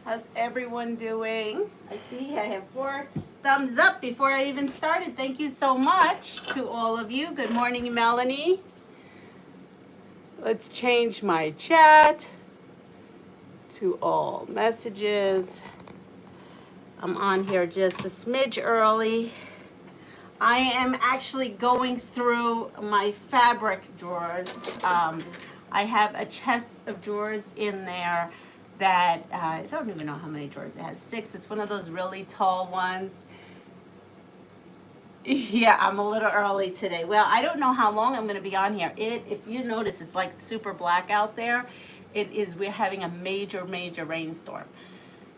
How's everyone doing? I see I have 4 thumbs up before I even started. Thank you so much to all of you. Good morning, Melanie. Let's change my chat to all messages. I'm on here just a smidge early. I am actually going through my fabric drawers. I have a chest of drawers in there that I don't even know how many drawers it has. 6. It's one of those really tall ones. Yeah, I'm a little early today. Well, I don't know how long I'm going to be on here. If you notice, it's like super black out there. We're having a major rainstorm,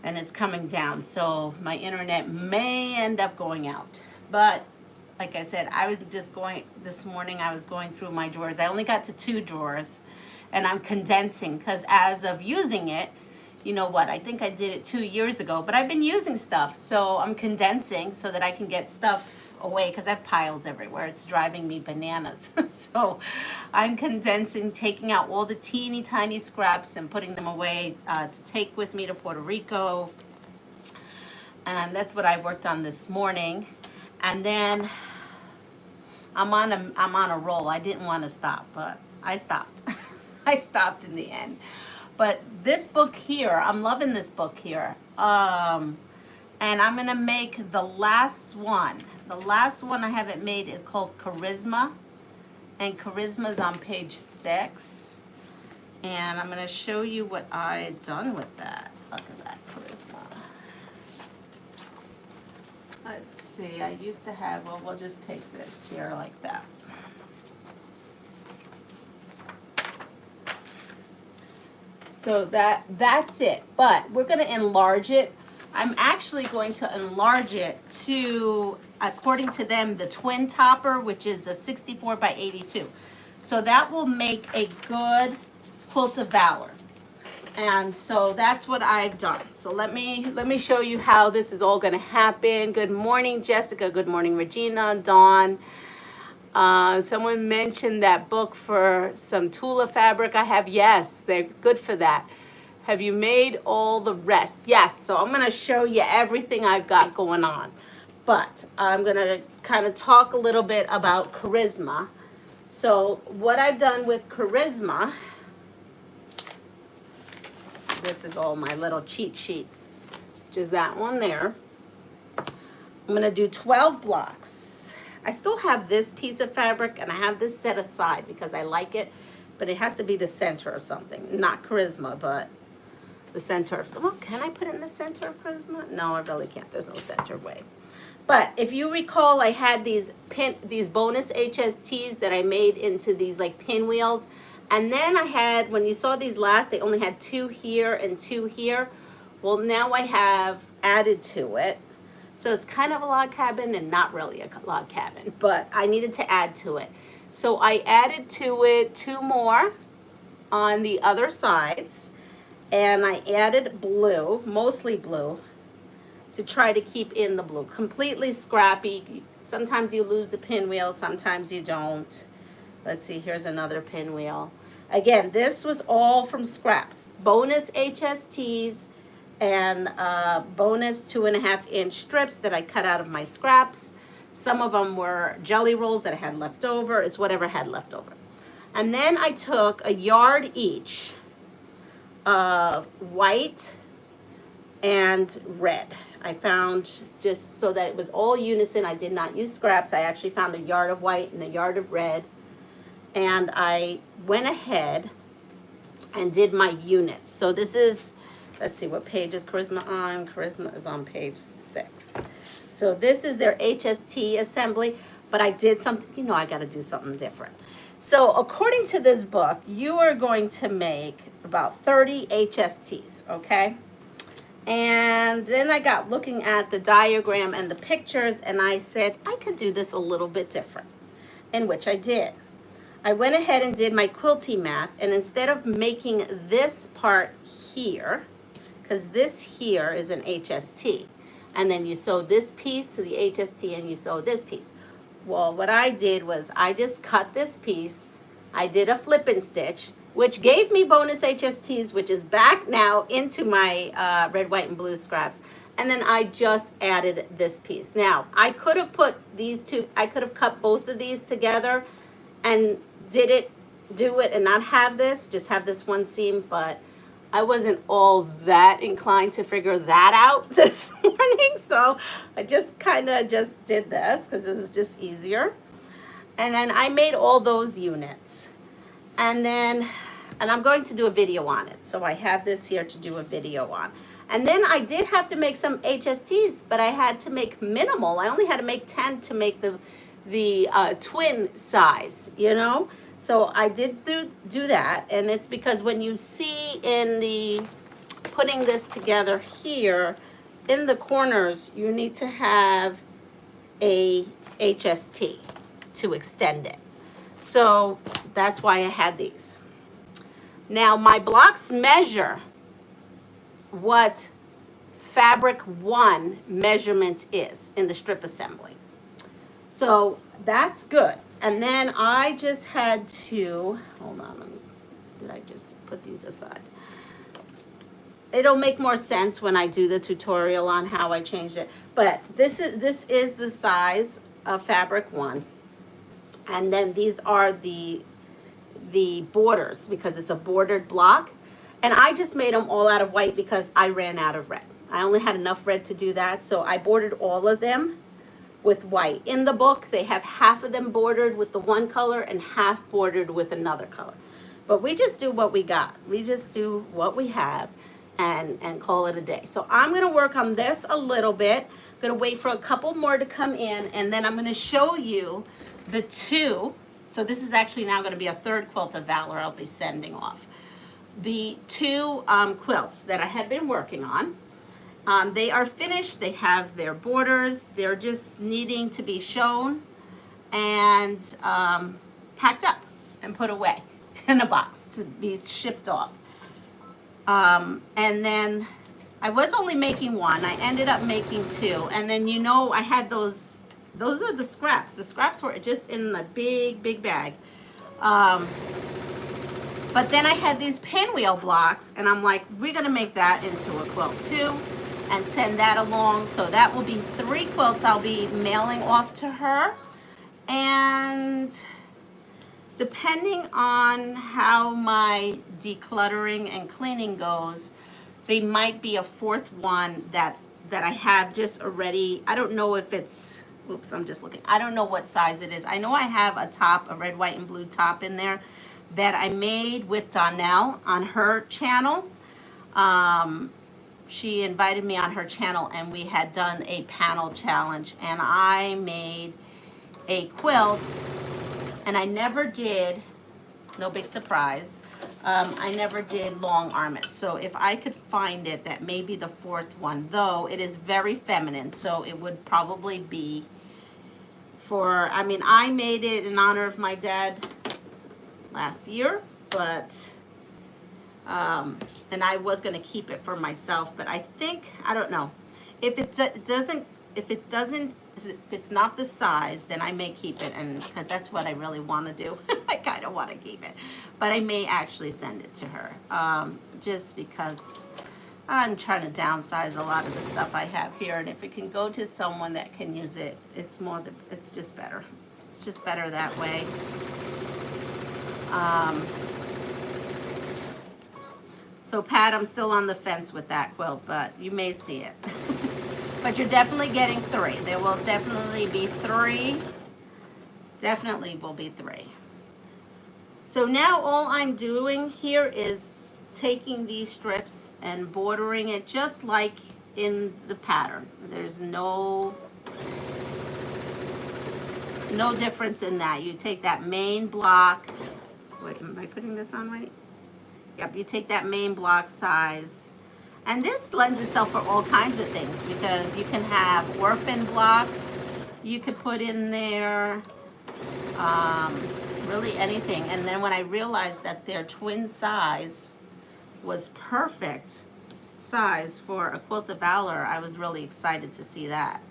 and it's coming down. So my internet may end up going out. But like I said, I was just going, this morning I was going through my drawers. I only got to 2 drawers, and I'm condensing because as of using it, you know what, I think I did it 2 years ago, but I've been using stuff. So I'm condensing so that I can get stuff away because I have piles everywhere. It's driving me bananas. So I'm condensing, taking out all the teeny tiny scraps and putting them away to take with me to Puerto Rico. And that's what I worked on this morning. And then I'm on a roll. I didn't want to stop, but I stopped. I stopped in the end. But this book here, I'm loving this book here. And I'm going to make the last one. The last one I haven't made is called Charisma. And Charisma is on page 6. And I'm going to show you what I done with that. Look at that, Charisma. Let's see, I used to have, well, we'll just take this here like that. So that's it, but we're going to enlarge it. I'm actually going to enlarge it to, according to them, the twin topper, which is a 64 by 82. So that will make a good quilt of valor. And so that's what I've done. So let me show you how this is all going to happen. Good morning, Jessica. Good morning, Regina, Dawn. Someone mentioned that book for some Tula fabric I have. Yes, they're good for that. Have you made all the rest? Yes. So I'm going to show you everything I've got going on. But I'm going to kind of talk a little bit about Charisma. So what I've done with Charisma, this is all my little cheat sheets, which is that one there. I'm going to do 12 blocks. I still have this piece of fabric, and I have this set aside because I like it, but it has to be the center of something. Not Charisma, but the center of something. Well, can I put it in the center of Charisma? No, I really can't. There's no center way. But if you recall, I had these bonus HSTs that I made into these like pinwheels. And then I had, when you saw these last, they only had 2 here and 2 here. Well, now I have added to it. So it's kind of a log cabin and not really a log cabin, but I needed to add to it. So I added to it 2 more on the other sides, and I added blue, mostly blue, to try to keep in the blue. Completely scrappy. Sometimes you lose the pinwheel, sometimes you don't. Let's see, here's another pinwheel. Again, this was all from scraps. Bonus HSTs and bonus 2.5-inch strips that I cut out of my scraps. Some of them were jelly rolls that I had left over. It's whatever I had left over. And then I took a yard each of white and red. I found, just so that it was all unison, I did not use scraps. I actually found a yard of white and a yard of red. And I went ahead and did my units. So this is, let's see, what page is Charisma on? Charisma is on page 6. So this is their HST assembly, but I did something, you know, I got to do something different. So according to this book, you are going to make about 30 HSTs, okay? And then I got looking at the diagram and the pictures, and I said, I could do this a little bit different, in which I did. I went ahead and did my quilting math, and instead of making this part here, because this here is an HST, and then you sew this piece to the HST and you sew this piece. Well, what I did was I just cut this piece, I did a flip and stitch, which gave me bonus HSTs, which is back now into my red, white, and blue scraps. And then I just added this piece. Now, I could have put these two, I could have cut both of these together and do it and not have this, just have this one seam, but I wasn't all that inclined to figure that out this morning. So I just kind of just did this because it was just easier. And then I made all those units. And I'm going to do a video on it. So I have this here to do a video on. And then I did have to make some HSTs, but I had to make minimal. I only had to make 10 to make the twin size, you know? So I did do that. And it's because when you see in the, putting this together here, in the corners, you need to have a HST to extend it. So that's why I had these. Now my blocks measure what fabric 1 measurement is in the strip assembly. So that's good. And then I just had to, hold on, did I just put these aside? It'll make more sense when I do the tutorial on how I changed it. But this is the size of fabric 1. And then these are the borders because it's a bordered block. And I just made them all out of white because I ran out of red. I only had enough red to do that. So I bordered all of them with white. In the book, they have half of them bordered with the one color and half bordered with another color. But we just do what we got. We just do what we have and call it a day. So I'm going to work on this a little bit. I'm going to wait for a couple more to come in, and then I'm going to show you the two. So this is actually now going to be a third quilt of Valor I'll be sending off. The two quilts that I had been working on. They are finished. They have their borders. They're just needing to be shown and packed up and put away in a box to be shipped off. And then I was only making one. I ended up making two. And then, you know, I had those are the scraps. The scraps were just in a big, big bag. But then I had these pinwheel blocks, and I'm like, we're going to make that into a quilt too and send that along. So that will be 3 quilts I'll be mailing off to her. And depending on how my decluttering and cleaning goes, there might be a 4th one that I have just already. I don't know if it's, oops, I'm just looking. I don't know what size it is. I know I have a top, a red, white, and blue top in there that I made with Donnell on her channel. She invited me on her channel, and we had done a panel challenge, and I made a quilt, and I never did, no big surprise, I never did long armets. So if I could find it, that may be the 4th one, though it is very feminine, so it would probably be for, I mean, I made it in honor of my dad last year, but and I was going to keep it for myself, but I think, I don't know, if it's not the size, then I may keep it, and because that's what I really want to do. I kind of want to keep it, but I may actually send it to her, just because I'm trying to downsize a lot of the stuff I have here, and if it can go to someone that can use it, it's just better. It's just better that way. So Pat, I'm still on the fence with that quilt, but you may see it. But you're definitely getting 3. There will definitely be 3. Definitely will be 3. So now all I'm doing here is taking these strips and bordering it just like in the pattern. There's no difference in that. You take that main block. Wait, am I putting this on right? Yep, you take that main block size. And this lends itself for all kinds of things because you can have orphan blocks you could put in there, really anything. And then when I realized that their twin size was perfect size for a quilt of Valor, I was really excited to see that.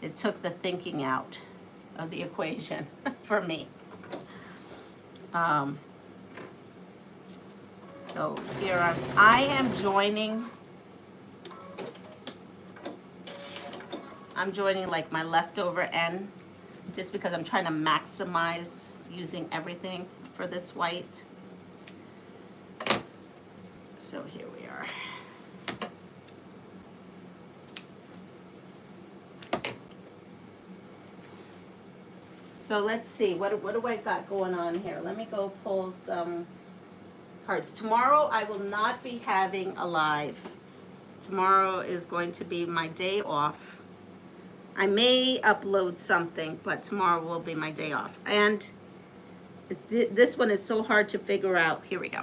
It took the thinking out of the equation for me. So here I am joining. I'm joining like my leftover end, just because I'm trying to maximize using everything for this white. So here we are. So let's see, what do I got going on here? Let me go pull some cards. Tomorrow I will not be having a live. Tomorrow is going to be my day off. I may upload something, but tomorrow will be my day off. And this one is so hard to figure out. Here we go.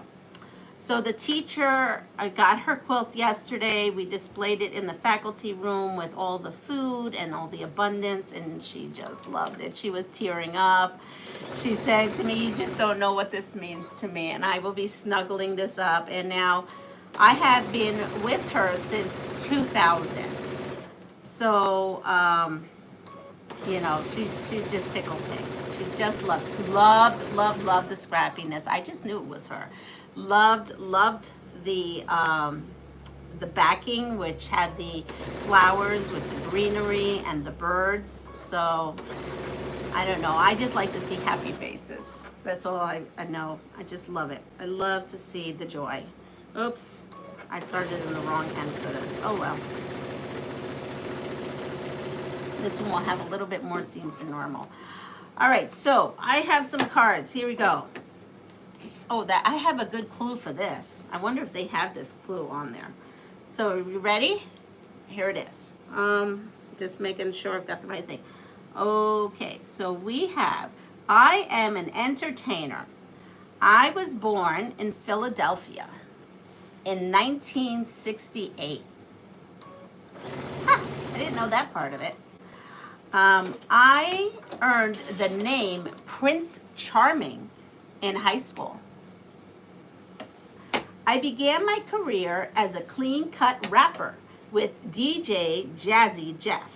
So the teacher, I got her quilt yesterday. We displayed it in the faculty room with all the food and all the abundance, and she just loved it. She was tearing up. She said to me, "You just don't know what this means to me." And I will be snuggling this up. And now I have been with her since 2000. So, you know, she just tickled me. She just loved the scrappiness. I just knew it was her. Loved the backing, which had the flowers with the greenery and the birds. So I don't know. I just like to see happy faces. That's all I know. I just love it. I love to see the joy. Oops, I started in the wrong end for this. Oh well. This one will have a little bit more seams than normal. All right, so I have some cards. Here we go. Oh, that I have a good clue for this. I wonder if they have this clue on there. So are you ready? Here it is. Just making sure I've got the right thing. Okay, so we have, I am an entertainer. I was born in Philadelphia in 1968. Ha, I didn't know that part of it. I earned the name Prince Charming in high school. I began my career as a clean-cut rapper with DJ Jazzy Jeff.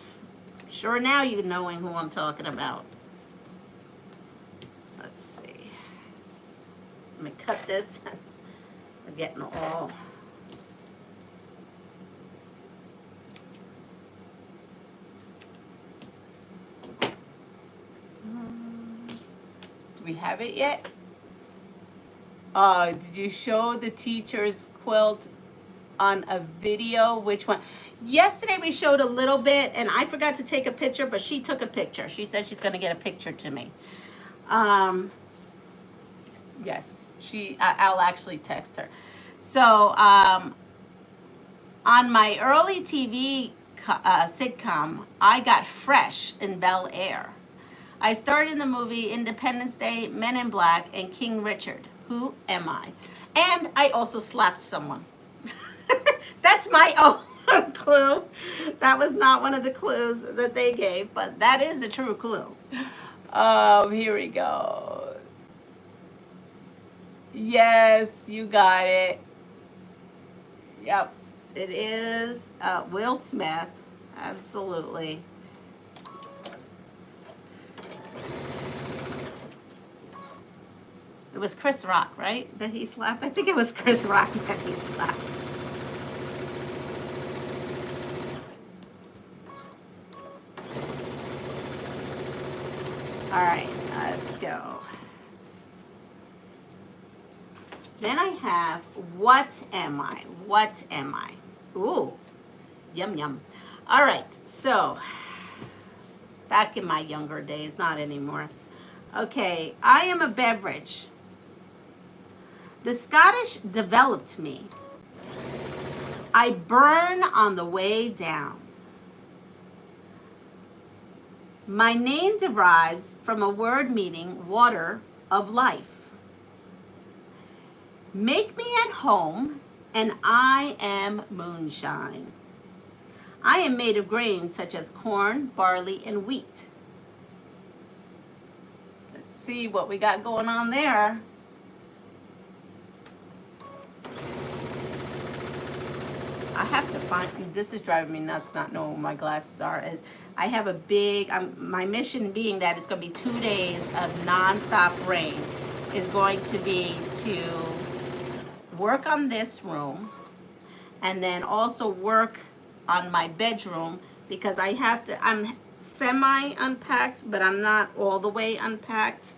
Sure, now you're knowing who I'm talking about. Let's see. Let me cut this. We're getting all... Do we have it yet? Did you show the teacher's quilt on a video? Which one? Yesterday we showed a little bit, and I forgot to take a picture, but she took a picture. She said she's going to get a picture to me. Yes, I'll actually text her. So on my early TV sitcom, I got fresh in Bel Air. I starred in the movie Independence Day, Men in Black, and King Richard. Who am I? And I also slapped someone. That's my own clue. That was not one of the clues that they gave, but that is a true clue. Here we go. Yes, you got it. Yep, it is Will Smith. Absolutely. It was Chris Rock, right, that he slapped? I think it was Chris Rock that he slapped. All right, let's go. Then I have, what am I? What am I? Ooh, yum, yum. All right, so back in my younger days, not anymore. Okay, I am a beverage. The Scottish developed me. I burn on the way down. My name derives from a word meaning water of life. Make me at home, and I am moonshine. I am made of grains such as corn, barley, and wheat. Let's see what we got going on there. I have to find, this is driving me nuts not knowing what my glasses are. I have a big, my mission being that it's going to be 2 days of nonstop rain is going to be to work on this room and then also work on my bedroom because I have to, I'm semi unpacked, but I'm not all the way unpacked.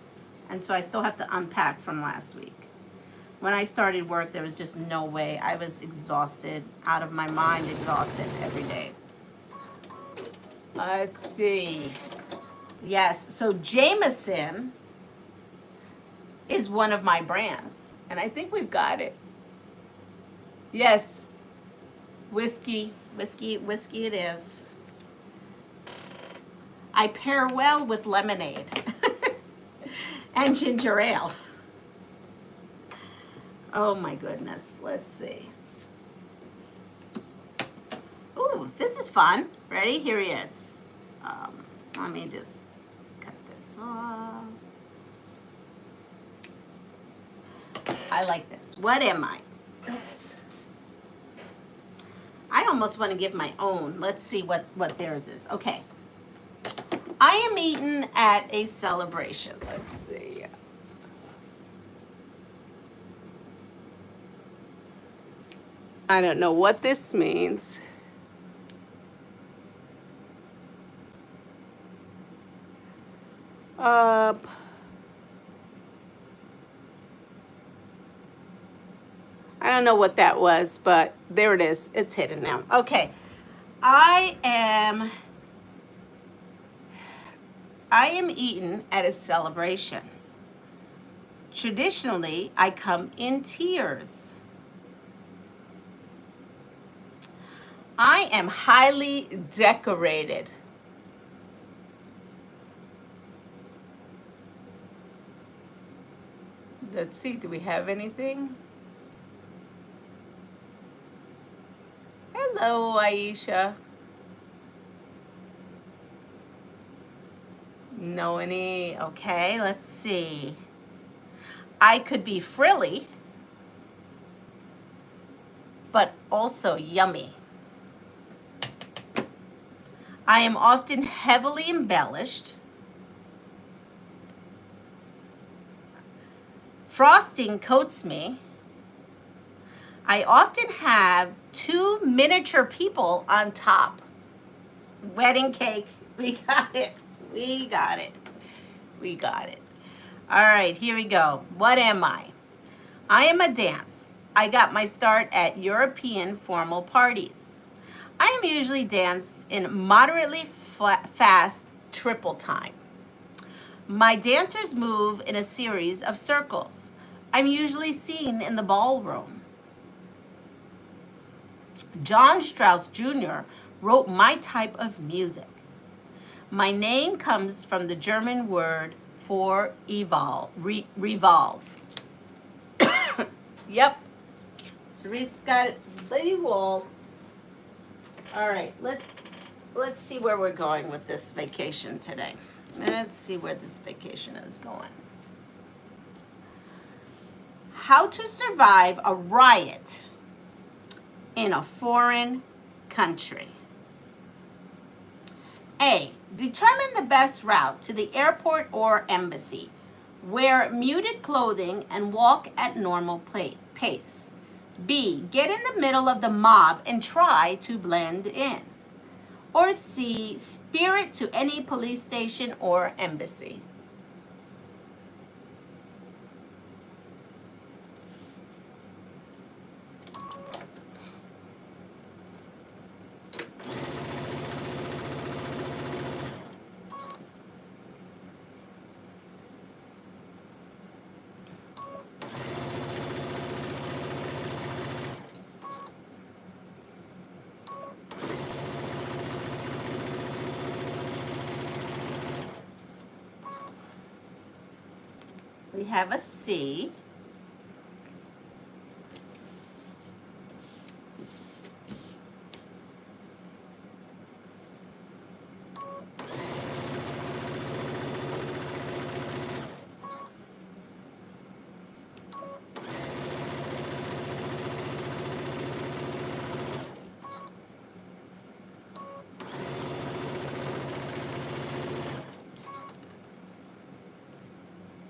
And so I still have to unpack from last week. When I started work, there was just no way. I was exhausted, out of my mind, exhausted every day. Let's see. Yes, so Jameson is one of my brands, and I think we've got it. Yes, whiskey it is. I pair well with lemonade and ginger ale. Oh my goodness, let's see. Ooh, this is fun. Ready? Here he is. Let me just cut this off. I like this. What am I? Oops. I almost want to give my own. Let's see what theirs is. Okay. I am eating at a celebration. Let's see. I don't know what this means. I don't know what that was, but there it is. It's hidden now. Okay. I am eating at a celebration. Traditionally, I come in tears. I am highly decorated. Let's see, do we have anything? Hello, Aisha. No any, okay, let's see. I could be frilly, but also yummy. I am often heavily embellished. Frosting coats me. I often have 2 miniature people on top. Wedding cake. We got it. We got it. We got it. All right, here we go. What am I? I am a dance. I got my start at European formal parties. I am usually danced in moderately fast triple time. My dancers move in a series of circles. I'm usually seen in the ballroom. John Strauss Jr. wrote my type of music. My name comes from the German word for revolve. Yep. Therese got it. Lady Waltz. All right, let's see where we're going with this vacation today. Let's see where this vacation is going. How to survive a riot in a foreign country. A. Determine the best route to the airport or embassy. Wear muted clothing and walk at normal pace. B. Get in the middle of the mob and try to blend in. Or C. Spirit to any police station or embassy. We have a C.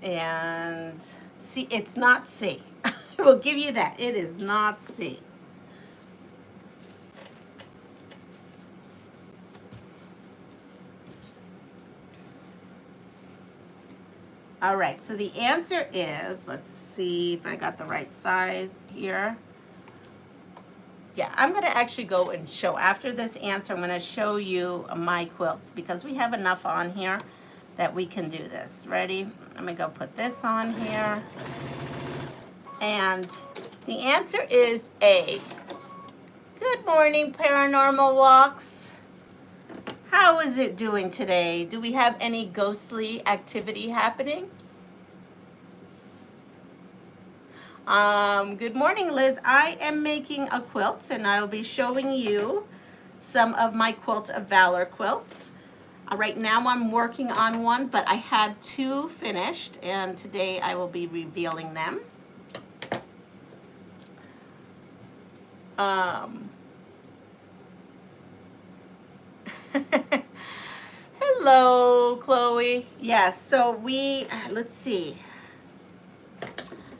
And C, it's not C. will give you that. It is not C. All right, so the answer is, let's see if I got the right size here. Yeah, I'm gonna actually go and show, after this answer, I'm gonna show you my quilts because we have enough on here that we can do this. Ready? I'm gonna go put this on here. And the answer is A. Good morning, Paranormal Walks. How is it doing today? Do we have any ghostly activity happening? Good morning, Liz. I am making a quilt and I'll be showing you some of my Quilt of Valor quilts. Right now I'm working on one, but I have 2 finished and today I will be revealing them. Hello, Chloe. Yes, so let's see.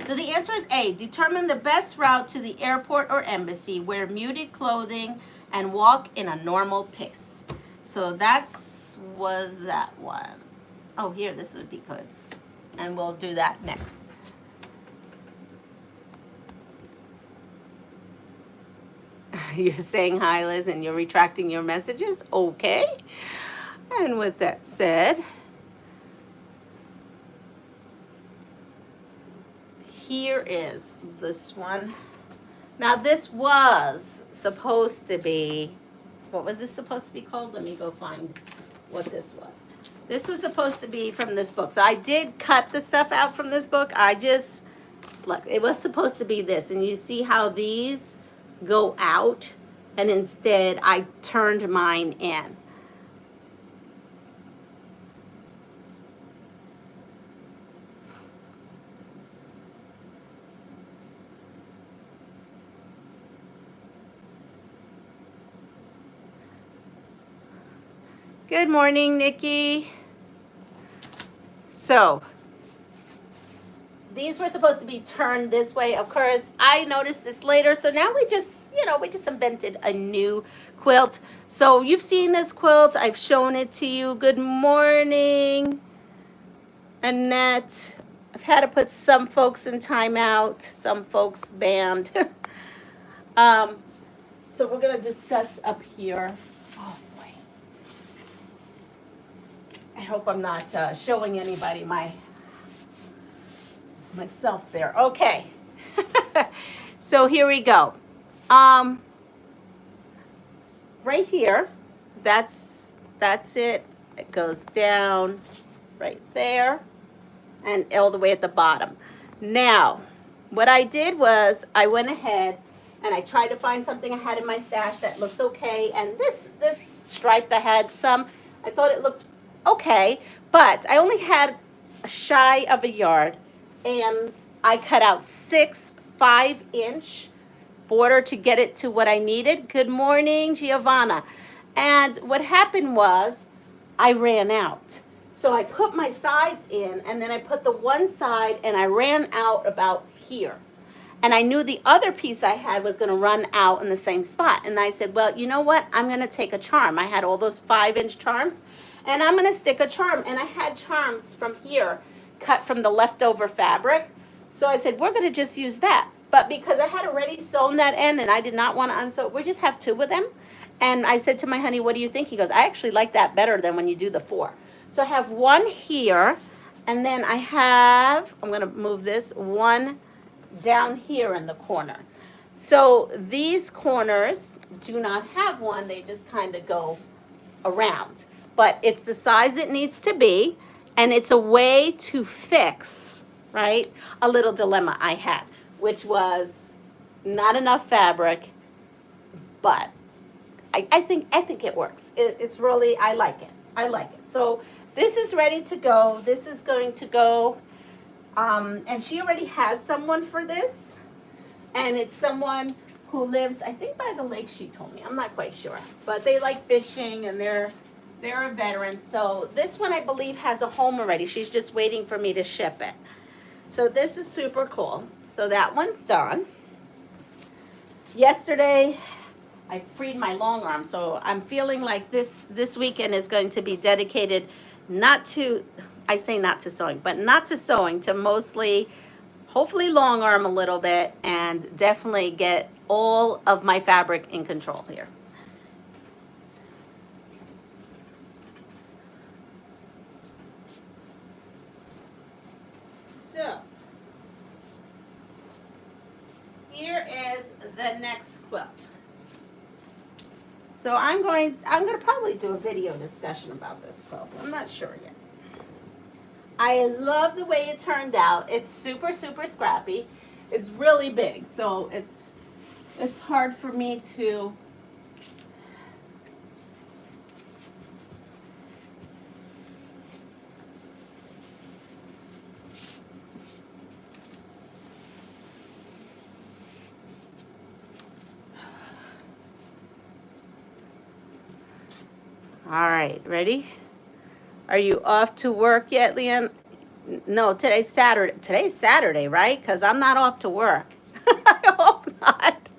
So the answer is A. Determine the best route to the airport or embassy. Wear muted clothing and walk in a normal pace. So was that one. Oh, here, this would be good. And we'll do that next. You're saying hi, Liz, and you're retracting your messages? Okay. And with that said, here is this one. Now this was supposed to be, what was this supposed to be called? Let me go find what this was. This was supposed to be from this book. So I did cut the stuff out from this book. Look, it was supposed to be this. And you see how these go out? And instead I turned mine in. Good morning, Nikki. So, these were supposed to be turned this way. Of course, I noticed this later. So now we just invented a new quilt. So you've seen this quilt. I've shown it to you. Good morning, Annette. I've had to put some folks in timeout, some folks banned. So we're going to discuss up here. Oh, boy. I hope I'm not showing anybody myself there. Okay. So here we go. Right here, that's it. It goes down right there and all the way at the bottom. Now, what I did was I went ahead and I tried to find something I had in my stash that looks okay. And this striped, I had some. I thought it looked okay, but I only had shy of a yard. And I cut out 6 5-inch border to get it to what I needed. Good morning, Giovanna. And what happened was I ran out. So I put my sides in and then I put the one side and I ran out about here. And I knew the other piece I had was going to run out in the same spot. And I said, well, you know what? I'm going to take a charm. I had all those 5-inch charms and I'm going to stick a charm. And I had charms from here cut from the leftover fabric. So I said, we're going to just use that. But because I had already sewn that end and I did not want to unsew, we just have 2 of them. And I said to my honey, what do you think? He goes, I actually like that better than when you do the 4. So I have 1 here. And then I have, I'm going to move this, 1 down here in the corner. So these corners do not have one. They just kind of go around. But it's the size it needs to be. And it's a way to fix, right, a little dilemma I had, which was not enough fabric, but I think it works. It's really, I like it. I like it. So this is ready to go. This is going to go, and she already has someone for this, and it's someone who lives, I think, by the lake, she told me. I'm not quite sure, but they like fishing, and they're a veteran. So this one, I believe, has a home already. She's just waiting for me to ship it. So this is super cool. So that one's done. Yesterday, I freed my long arm, so I'm feeling like this weekend is going to be dedicated not to, I say not to sewing, but not to sewing, to mostly, hopefully long arm a little bit, and definitely get all of my fabric in control here. So, here is the next quilt. So I'm going to probably do a video discussion about this quilt. I'm not sure yet. I love the way it turned out. It's super, super scrappy. It's really big, so it's hard for me to All right, ready? Are you off to work yet, Leanne? No, today's Saturday. Today's Saturday, right? Because I'm not off to work. I hope not.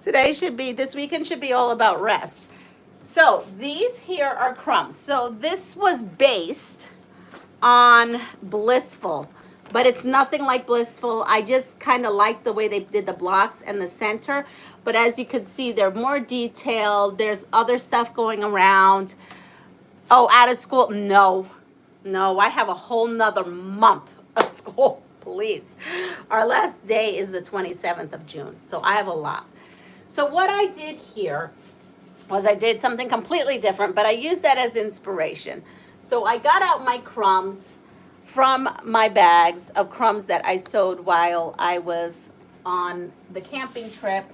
This weekend should be all about rest. So these here are crumbs. So this was based on Blissful, but it's nothing like Blissful. I just kind of like the way they did the blocks and the center. But as you can see, they're more detailed. There's other stuff going around. Oh, out of school? No, I have a whole nother month of school, please. Our last day is the 27th of June, so I have a lot. So what I did here was I did something completely different, but I used that as inspiration. So I got out my crumbs from my bags of crumbs that I sewed while I was on the camping trip,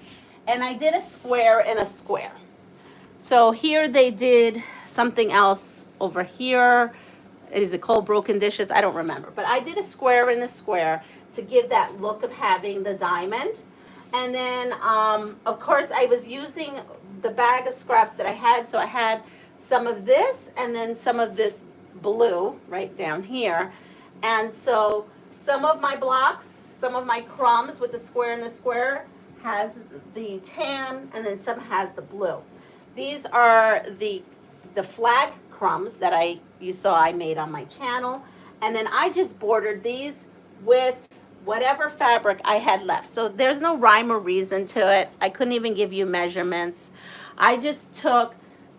and I did a square and a square. So here they did something else over here. Is it called broken dishes? I don't remember. But I did a square and a square to give that look of having the diamond. And then, of course, I was using the bag of scraps that I had. So I had some of this and then some of this blue right down here. And so some of my blocks, some of my crumbs with the square and the square has the tan, and then some has the blue. These are the flag crumbs that you saw I made on my channel, and then I just bordered these with whatever fabric I had left. So there's no rhyme or reason to it. I couldn't even give you measurements. I just took,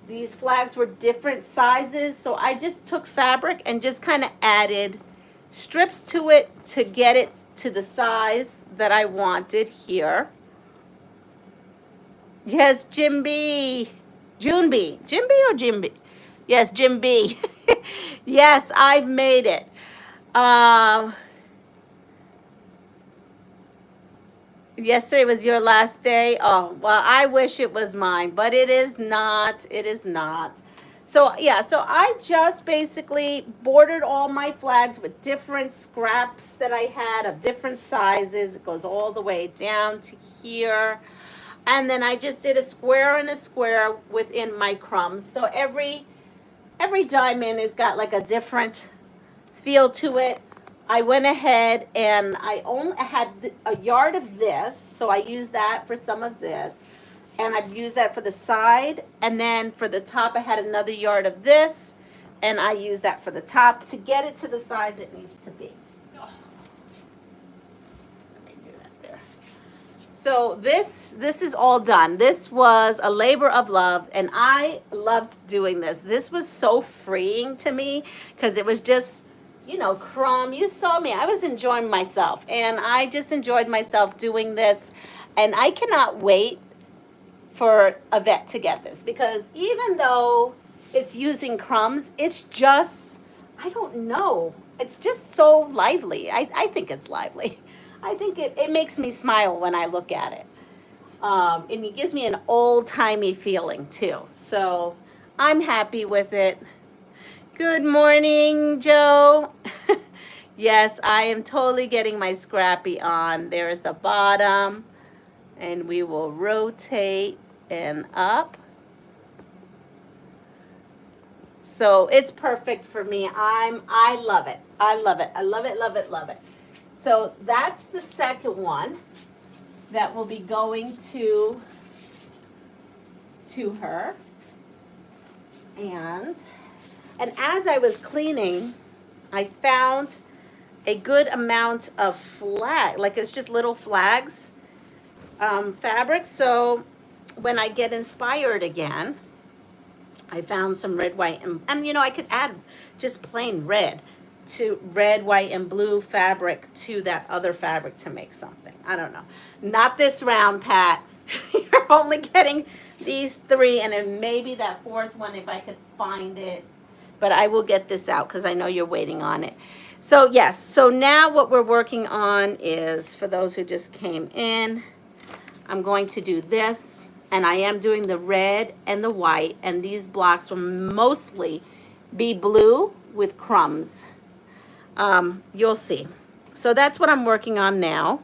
these flags were different sizes, so I just took fabric and just kind of added strips to it to get it to the size that I wanted here. Yes, Jim B. June B. Jim B or Jim B? Yes, Jim B. Yes, I've made it. Yesterday was your last day. Oh, well, I wish it was mine, but it is not. It is not. So, yeah, so I just basically bordered all my flags with different scraps that I had of different sizes. It goes all the way down to here. And then I just did a square and a square within my crumbs. So every diamond has got like a different feel to it. I went ahead and I had a yard of this, so I used that for some of this. And I've used that for the side. And then for the top, I had another yard of this, and I used that for the top to get it to the size it needs to be. So this is all done. This was a labor of love, and I loved doing this. This was so freeing to me because it was just, you know, crumb. You saw me. I was enjoying myself, and I just enjoyed myself doing this. And I cannot wait for Yvette to get this, because even though it's using crumbs, it's just, I don't know. It's just so lively. I think it's lively. I think it makes me smile when I look at it. And it gives me an old-timey feeling, too. So I'm happy with it. Good morning, Joe. Yes, I am totally getting my scrappy on. There is the bottom. And we will rotate and up. So it's perfect for me. I love it. I love it. I love it, love it, love it. So that's the second one that will be going to her. And as I was cleaning, I found a good amount of flag, like it's just little flags, fabric. So when I get inspired again, I found some red, white, and you know, I could add just plain red, white, and blue fabric to that other fabric to make something. I don't know. Not this round, Pat. You're only getting these 3, and then maybe that 4th one if I could find it. But I will get this out because I know you're waiting on it. So yes, so now what we're working on is, for those who just came in, I'm going to do this, and I am doing the red and the white, and these blocks will mostly be blue with crumbs. You'll see. So that's what I'm working on now.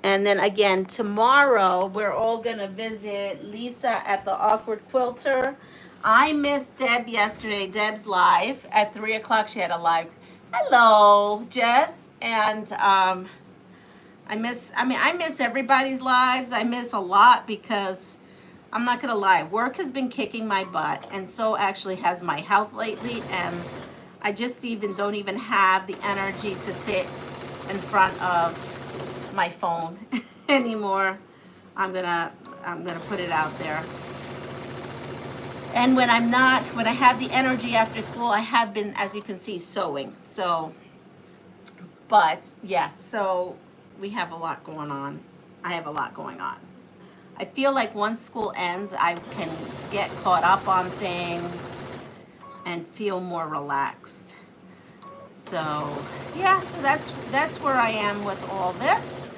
And then again, tomorrow, we're all going to visit Lisa at the Awkward Quilter. I missed Deb yesterday, Deb's live at 3 o'clock. She had a live. Hello, Jess. And I miss everybody's lives. I miss a lot because I'm not going to lie. Work has been kicking my butt, and so actually has my health lately. And I just don't even have the energy to sit in front of my phone anymore. I'm gonna put it out there. And when I have the energy after school, I have been, as you can see, sewing. So, but yes, so we have a lot going on. I have a lot going on. I feel like once school ends, I can get caught up on things and feel more relaxed. So yeah, so that's where I am with all this.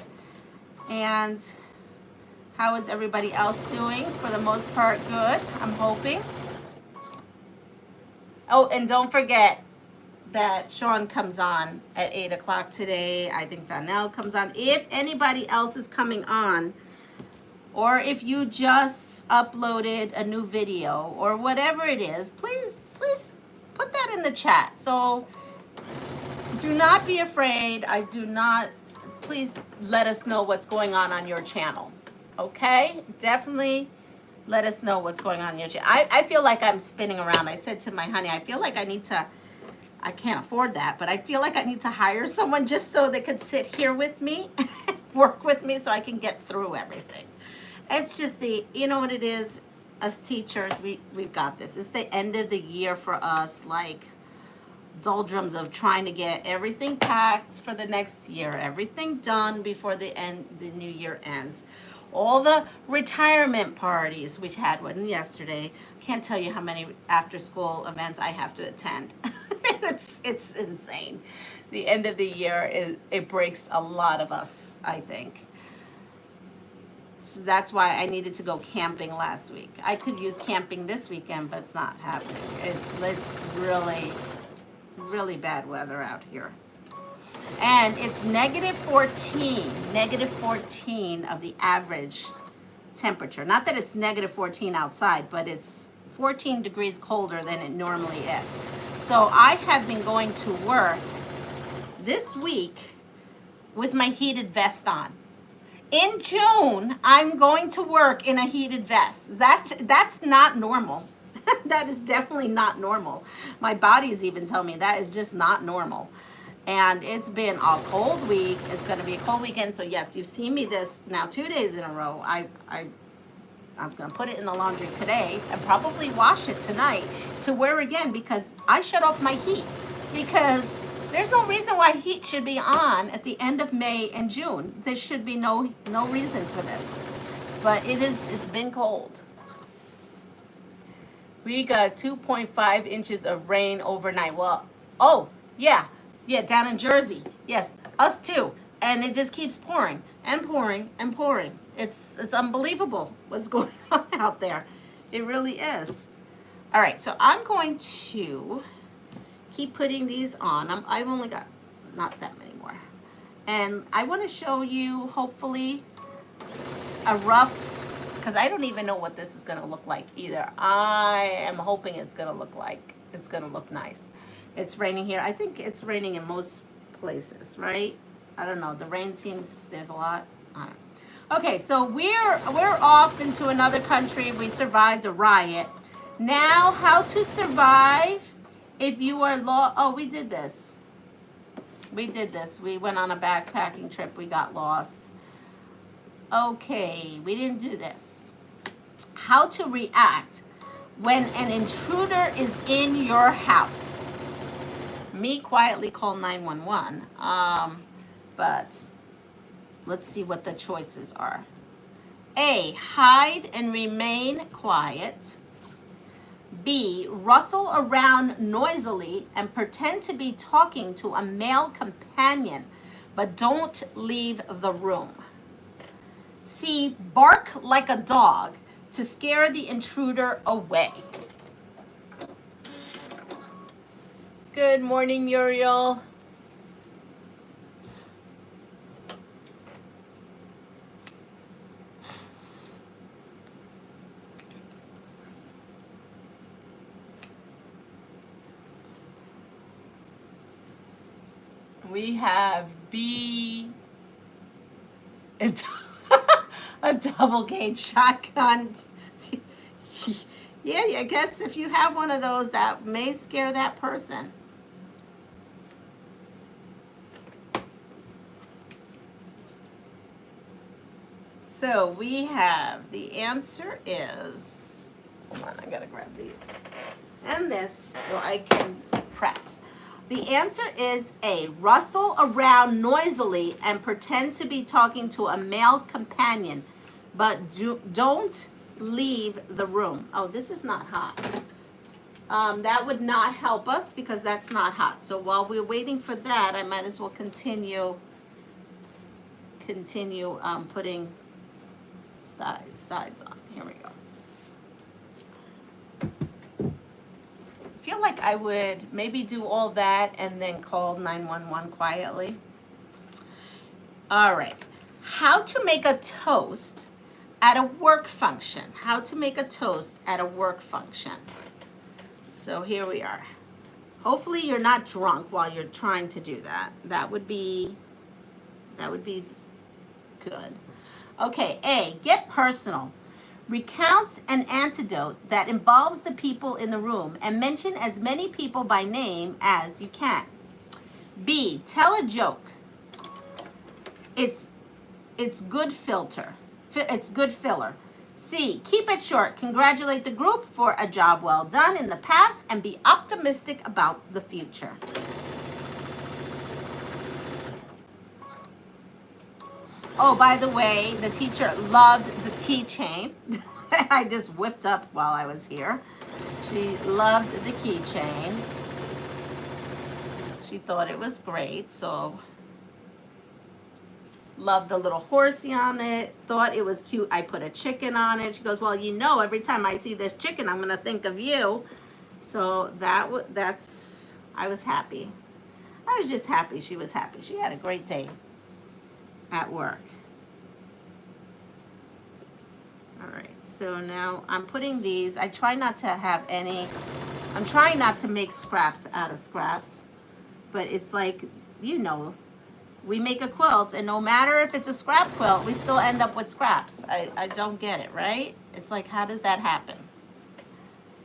And how is everybody else doing? For the most part, good, I'm hoping. Oh, and don't forget that Sean comes on at 8 o'clock today. I think Donnell comes on. If anybody else is coming on, or if you just uploaded a new video or whatever it is, please put that in the chat. So do not be afraid. Please let us know what's going on your channel. Okay? Definitely let us know what's going on in your channel. I feel like I'm spinning around. I said to my honey, I feel like I can't afford that, but I feel like I need to hire someone just so they could sit here with me, work with me so I can get through everything. It's just you know what it is, us teachers, we've got this. It's the end of the year for us, like doldrums of trying to get everything packed for the next year, everything done before the new year ends. All the retirement parties, which had one yesterday. Can't tell you how many after school events I have to attend. It's insane. The end of the year, it breaks a lot of us, I think. So that's why I needed to go camping last week. I could use camping this weekend, but it's not happening. It's really, really bad weather out here. And it's negative 14 of the average temperature. Not that it's negative 14 outside, but it's 14 degrees colder than it normally is. So I have been going to work this week with my heated vest on. In June, I'm going to work in a heated vest. That's not normal. That is definitely not normal. My body's even telling me that is just not normal. And it's been a cold week. It's going to be a cold weekend. So yes, you've seen me this now 2 days in a row. I'm going to put it in the laundry today and probably wash it tonight to wear again because I shut off my heat. Because there's no reason why heat should be on at the end of May and June. There should be no reason for this. But it's been cold. We got 2.5 inches of rain overnight. Well, oh, yeah, down in Jersey. Yes, us too. And it just keeps pouring and pouring and pouring. It's unbelievable what's going on out there. It really is. All right, so I'm going to keep putting these on. I've only got not that many more. And I want to show you, hopefully, a rough, because I don't even know what this is going to look like either. I am hoping it's going to look nice. It's raining here. I think it's raining in most places, right? I don't know. The rain seems, there's a lot. I don't know. Okay, so we're off into another country. We survived a riot. Now, how to survive if you are lost. Oh, we did this. We did this. We went on a backpacking trip. We got lost. Okay, we didn't do this. How to react when an intruder is in your house. Me quietly call 911. But let's see what the choices are. A, hide and remain quiet. B, rustle around noisily and pretend to be talking to a male companion, but don't leave the room. C, bark like a dog to scare the intruder away. Good morning, Muriel. We have B, a double gauge shotgun. Yeah, I guess if you have one of those, that may scare that person. So we have, the answer is, hold on, I gotta grab these and this so I can press. The answer is A, rustle around noisily and pretend to be talking to a male companion, but don't leave the room. Oh, this is not hot. That would not help us because that's not hot. So while we're waiting for that, I might as well continue putting sides on. Here we go. I feel like I would maybe do all that and then call 911 quietly. All right. How to make a toast at a work function. How to make a toast at a work function. So here we are. Hopefully you're not drunk while you're trying to do that. That would be good. Okay, A, get personal. Recount an anecdote that involves the people in the room and mention as many people by name as you can. B, tell a joke. It's good filter. It's good filler. C, keep it short. Congratulate the group for a job well done in the past and be optimistic about the future. Oh, by the way, the teacher loved the keychain. I just whipped up while I was here. She loved the keychain. She thought it was great, so loved the little horsey on it. Thought it was cute. I put a chicken on it. She goes, well, you know, every time I see this chicken, I'm gonna think of you. So that's. I was happy. I was just happy she was happy. She had a great day at work. All right, so now I'm putting these. I try not to have any. I'm trying not to make scraps out of scraps, but it's like, you know, we make a quilt, and no matter if it's a scrap quilt, we still end up with scraps. I don't get it, right? It's like, how does that happen?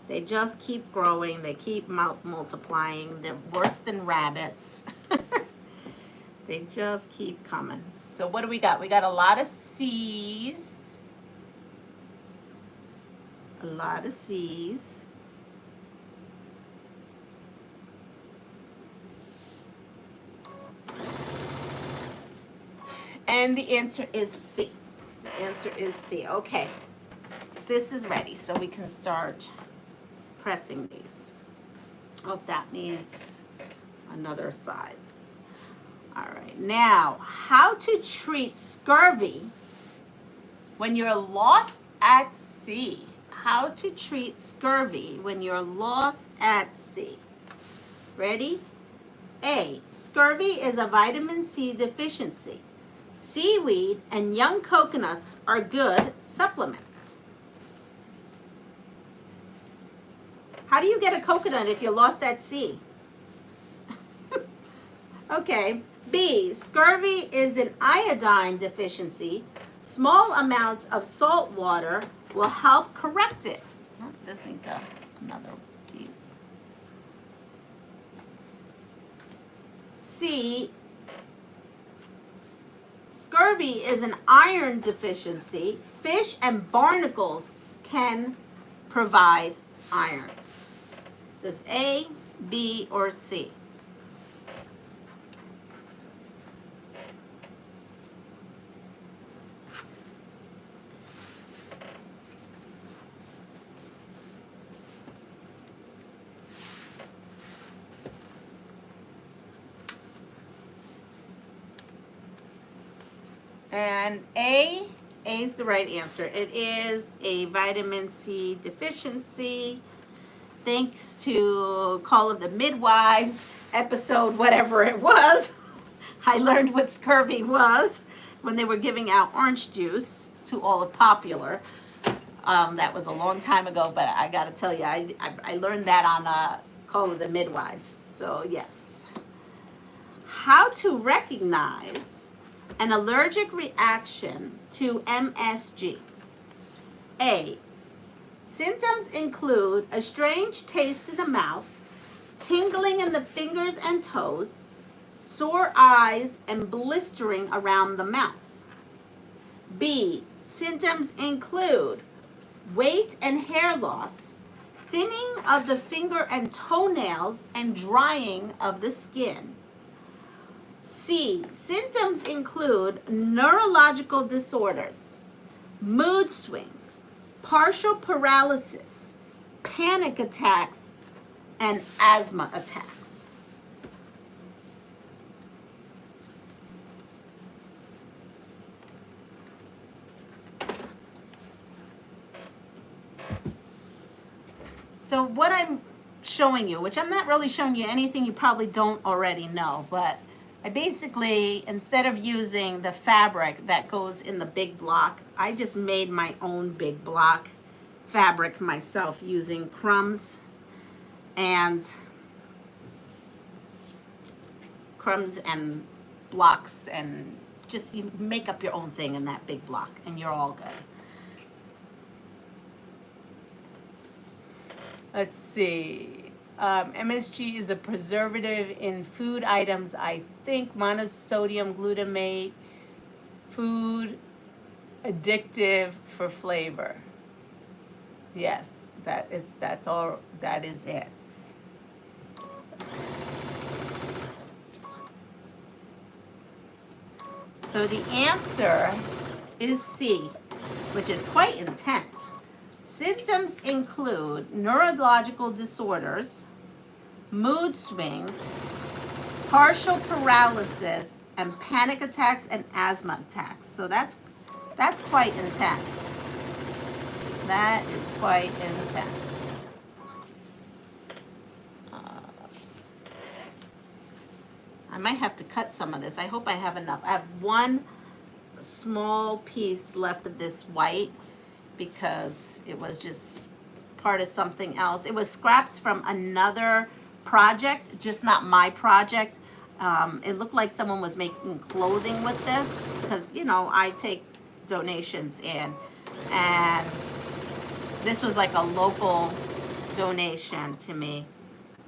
They just keep growing. They keep multiplying. They're worse than rabbits. They just keep coming. So what do we got? We got a lot of C's. A lot of C's. And the answer is C. The answer is C. Okay. This is ready, so we can start pressing these. Oh, that needs another side. All right. Now, how to treat scurvy when you're lost at sea. How to treat scurvy when you're lost at sea. Ready? A, scurvy is a vitamin C deficiency. Seaweed and young coconuts are good supplements. How do you get a coconut if you're lost at sea? Okay. B, scurvy is an iodine deficiency. Small amounts of salt water will help correct it. Oh, this needs another piece. C, scurvy is an iron deficiency. Fish and barnacles can provide iron. So it's A, B, or C. And A is the right answer. It is a vitamin C deficiency. Thanks to Call of the Midwives episode, whatever it was, I learned what scurvy was when they were giving out orange juice to all of Popular. That was a long time ago, but I got to tell you, I learned that on Call of the Midwives. So, yes. How to recognize an allergic reaction to MSG. A, symptoms include a strange taste in the mouth, tingling in the fingers and toes, sore eyes, and blistering around the mouth. B, symptoms include weight and hair loss, thinning of the finger and toenails, and drying of the skin. C, symptoms include neurological disorders, mood swings, partial paralysis, panic attacks, and asthma attacks. So what I'm showing you, which I'm not really showing you anything you probably don't already know, but I basically, instead of using the fabric that goes in the big block, I just made my own big block fabric myself using crumbs and blocks, and just you make up your own thing in that big block and you're all good. Let's see. MSG is a preservative in food items, I think. Monosodium glutamate, food addictive for flavor. Yes, that's all. That is it. So the answer is C, which is quite intense. Symptoms include neurological disorders, mood swings, partial paralysis, and panic attacks and asthma attacks. So that's quite intense. That is quite intense. I might have to cut some of this. I hope I have enough. I have one small piece left of this white because it was just part of something else. It was scraps from another project, just not my project. It looked like someone was making clothing with this because, you know, I take donations in, and this was like a local donation to me,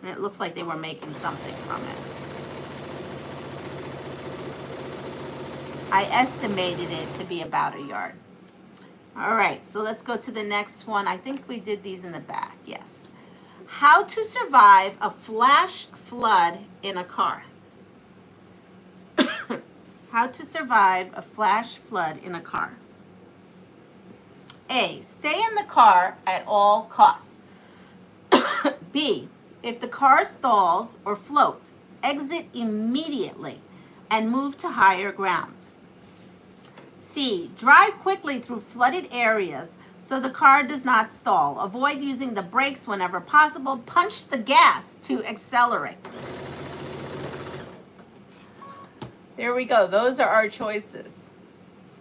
and it looks like they were making something from it. I estimated it to be about a yard. All right, so let's go to the next one. I think we did these in the back, yes. How to survive a flash flood in a car. How to survive a flash flood in a car. A, stay in the car at all costs. B, if the car stalls or floats, exit immediately and move to higher ground. C, drive quickly through flooded areas so the car does not stall. Avoid using the brakes whenever possible. Punch the gas to accelerate. There we go. Those are our choices.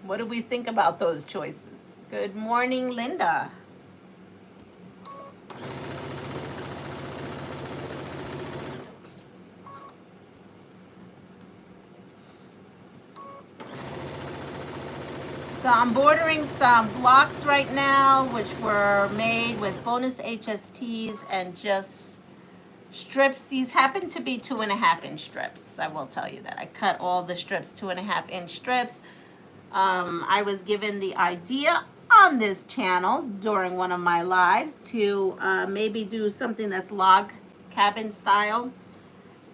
What do we think about those choices? Good morning, Linda. So I'm bordering some blocks right now, which were made with bonus HSTs and just strips. These happen to be 2.5-inch strips. I will tell you that. I cut all the strips 2.5-inch strips. I was given the idea on this channel during one of my lives to maybe do something that's log cabin style.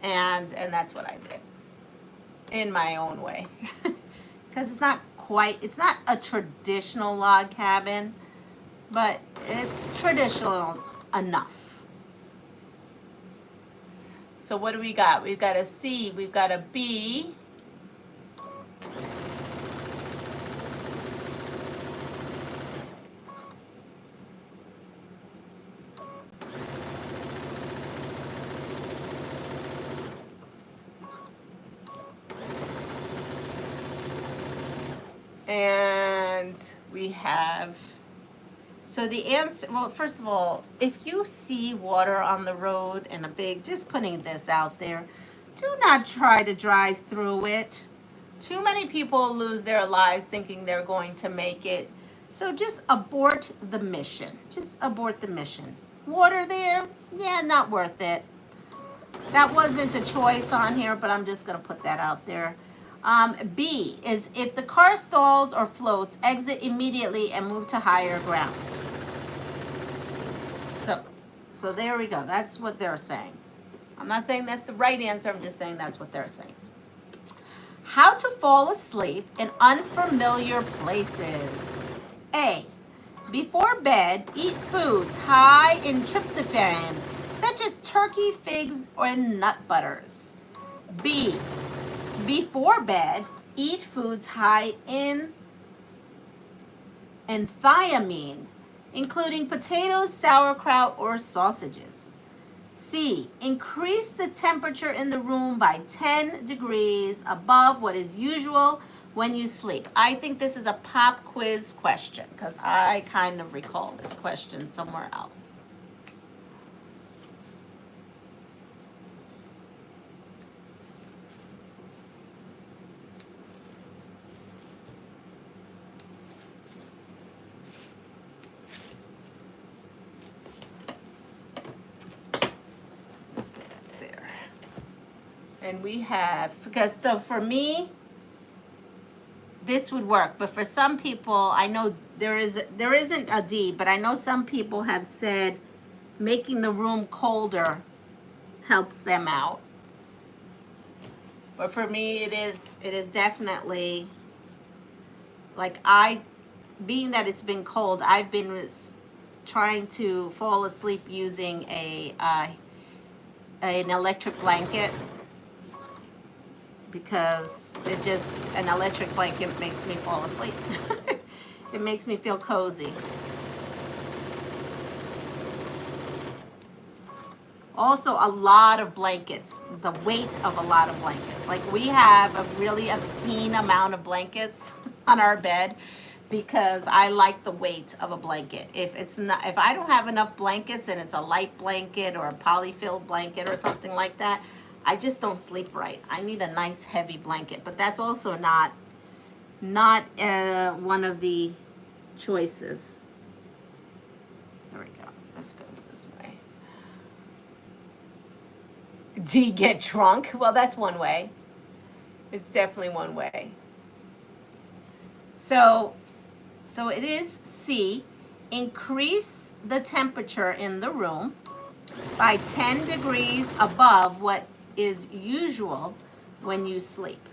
And that's what I did in my own way. Because it's not a traditional log cabin, but it's traditional enough. So what do we got? We've got a C, we've got a B. And we have, so the answer, well, first of all, if you see water on the road and just putting this out there, do not try to drive through it. Too many people lose their lives thinking they're going to make it. So just abort the mission. Just abort the mission. Water there, yeah, not worth it. That wasn't a choice on here, but I'm just going to put that out there. B is if the car stalls or floats, exit immediately and move to higher ground. So there we go. That's what they're saying. I'm not saying that's the right answer. I'm just saying that's what they're saying. How to fall asleep in unfamiliar places. A, before bed, eat foods high in tryptophan, such as turkey, figs, or nut butters. B, before bed, eat foods high in thiamine, including potatoes, sauerkraut, or sausages. C, increase the temperature in the room by 10 degrees above what is usual when you sleep. I think this is a pop quiz question because I kind of recall this question somewhere else. And we have, because so for me, this would work. But for some people, I know there isn't a D, but I know some people have said making the room colder helps them out. But for me, it is definitely, like being that it's been cold, I've been trying to fall asleep using an electric blanket. Because an electric blanket makes me fall asleep. It makes me feel cozy. Also, a lot of blankets, the weight of a lot of blankets. Like we have a really obscene amount of blankets on our bed because I like the weight of a blanket. If I don't have enough blankets and it's a light blanket or a polyfill blanket or something like that, I just don't sleep right. I need a nice heavy blanket, but that's also not one of the choices. There we go. This goes this way. D, get drunk. Well, that's one way. It's definitely one way. So it is C, increase the temperature in the room by 10 degrees above what is usual when you sleep.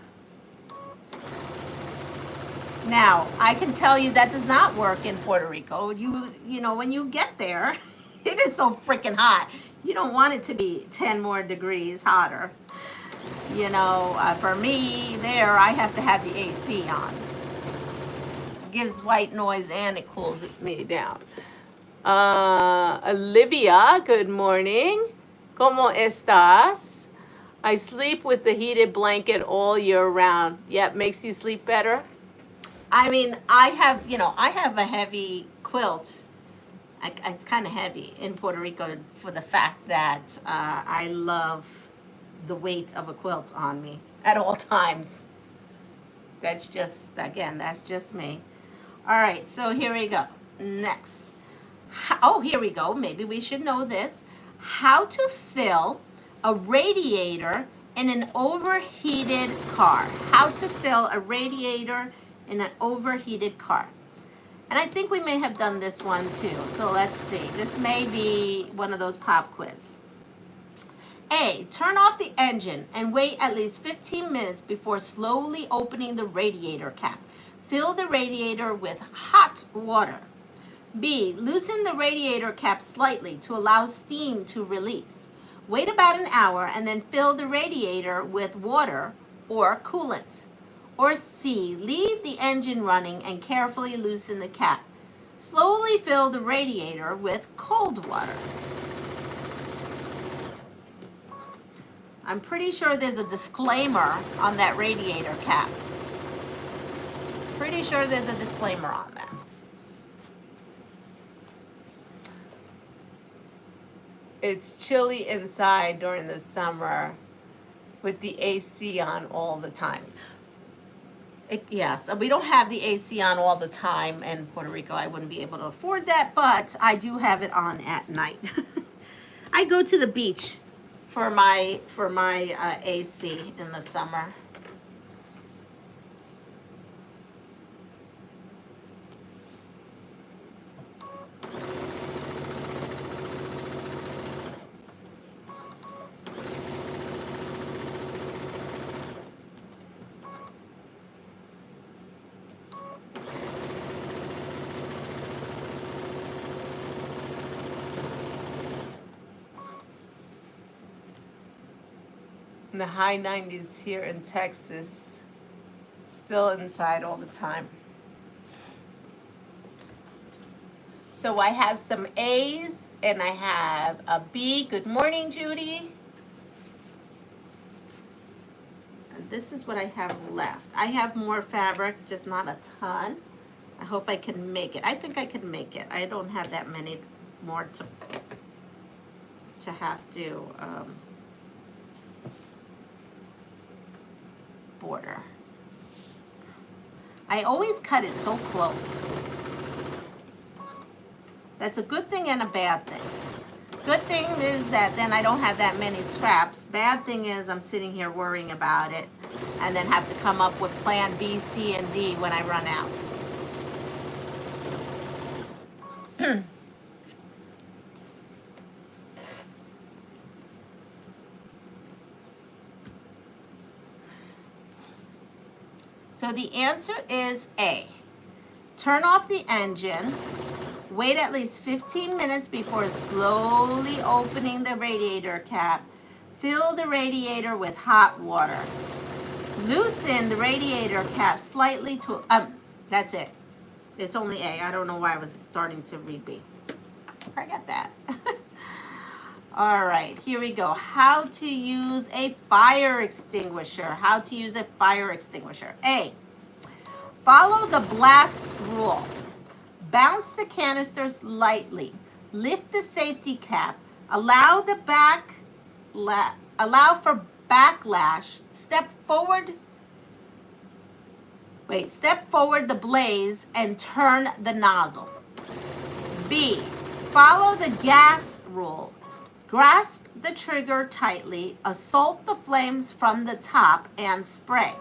Now, I can tell you that does not work in Puerto Rico. You know, when you get there, it is so freaking hot. You don't want it to be 10 more degrees hotter. You know, for me, there, I have to have the AC on. It gives white noise and it cools me down. Olivia, good morning. ¿Cómo estás? I sleep with the heated blanket all year round. Yep, makes you sleep better. I mean, I have a heavy quilt. It's kind of heavy in Puerto Rico for the fact that I love the weight of a quilt on me at all times. That's just, again, that's just me. All right, so here we go. Next. Oh, here we go. Maybe we should know this. How to fill a radiator in an overheated car. How to fill a radiator in an overheated car. And I think we may have done this one too. So let's see. This may be one of those pop quiz. A, turn off the engine and wait at least 15 minutes before slowly opening the radiator cap. Fill the radiator with hot water. B, loosen the radiator cap slightly to allow steam to release. Wait about an hour and then fill the radiator with water or coolant. Or C, leave the engine running and carefully loosen the cap. Slowly fill the radiator with cold water. I'm pretty sure there's a disclaimer on that radiator cap. Pretty sure there's a disclaimer on that. It's chilly inside during the summer with the AC on all the time. Yes, we don't have the AC on all the time in Puerto Rico. I wouldn't be able to afford that, but I do have it on at night. I go to the beach for my AC in the summer. In the high 90s here in Texas, still inside all the time. So I have some A's and I have a B. Good morning, Judy. And this is what I have left. I have more fabric, just not a ton. I hope I can make it. I think I can make it. I don't have that many more to have to border. I always cut it so close. That's a good thing and a bad thing. Good thing is that then I don't have that many scraps. Bad thing is I'm sitting here worrying about it and then have to come up with plan B, C, and D when I run out. So the answer is A. Turn off the engine. Wait at least 15 minutes before slowly opening the radiator cap. Fill the radiator with hot water. Loosen the radiator cap slightly to, that's it. It's only A. I don't know why I was starting to read B. I got that. All right, here we go. How to use a fire extinguisher. How to use a fire extinguisher. A, follow the blast rule. Bounce the canisters lightly. Lift the safety cap. Allow for backlash. Step forward the blaze and turn the nozzle. B, follow the gas rule. Grasp the trigger tightly, assault the flames from the top, and spray.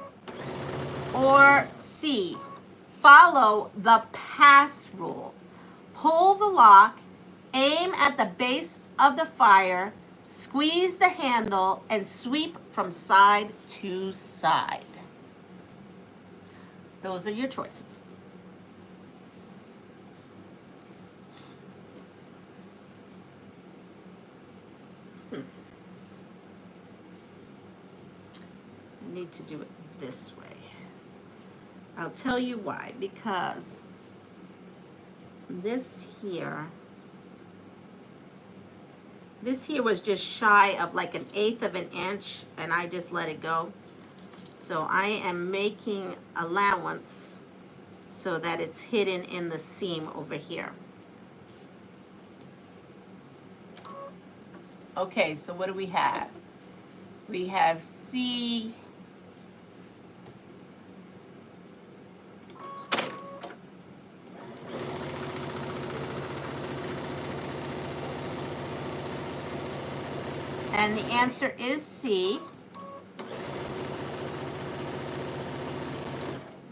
Or C, follow the pass rule. Pull the lock, aim at the base of the fire, squeeze the handle, and sweep from side to side. Those are your choices. I need to do it this way. I'll tell you why. Because this here was just shy of like 1/8 of an inch, and I just let it go. So I am making allowance so that it's hidden in the seam over here. Okay, so what do we have? We have C. And the answer is C.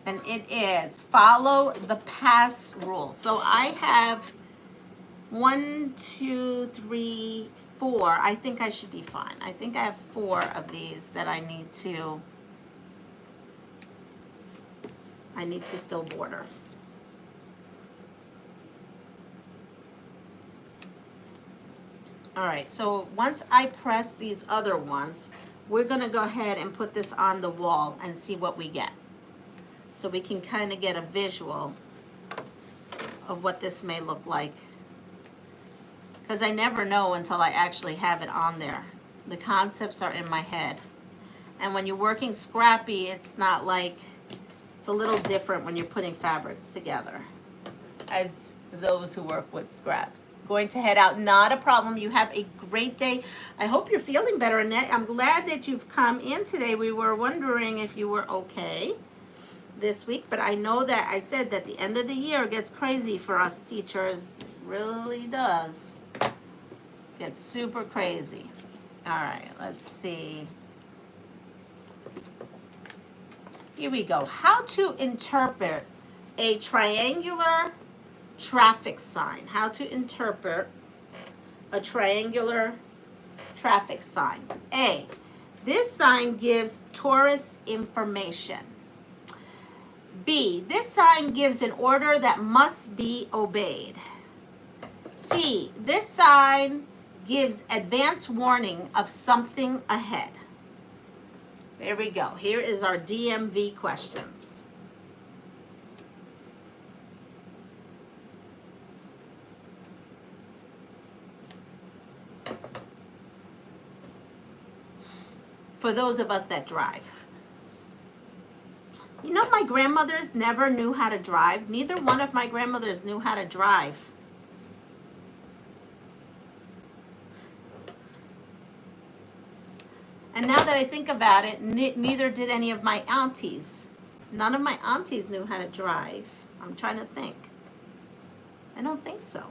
And it is follow the pass rule. So I have 1, 2, 3, 4. I think I should be fine. I think I have 4 of these that I need to still border. All right, so once I press these other ones, we're gonna go ahead and put this on the wall and see what we get. So we can kind of get a visual of what this may look like. Because I never know until I actually have it on there. The concepts are in my head. And when you're working scrappy, it's not like, it's a little different when you're putting fabrics together. As those who work with scraps. Going to head out, not a problem. You have a great day. I hope you're feeling better, Annette. I'm glad that you've come in today. We were wondering if you were okay this week, but I know that I said that the end of the year gets crazy for us teachers. It really does. Gets super crazy. All right, let's see. Here we go. How to interpret a triangular traffic sign. How to interpret a triangular traffic sign. A, this sign gives tourist information. B, this sign gives an order that must be obeyed. C, this sign gives advance warning of something ahead. There we go. Here is our DMV questions. For those of us that drive. You know, my grandmothers never knew how to drive. Neither one of my grandmothers knew how to drive. And now that I think about it, neither did any of my aunties. None of my aunties knew how to drive. I'm trying to think. I don't think so.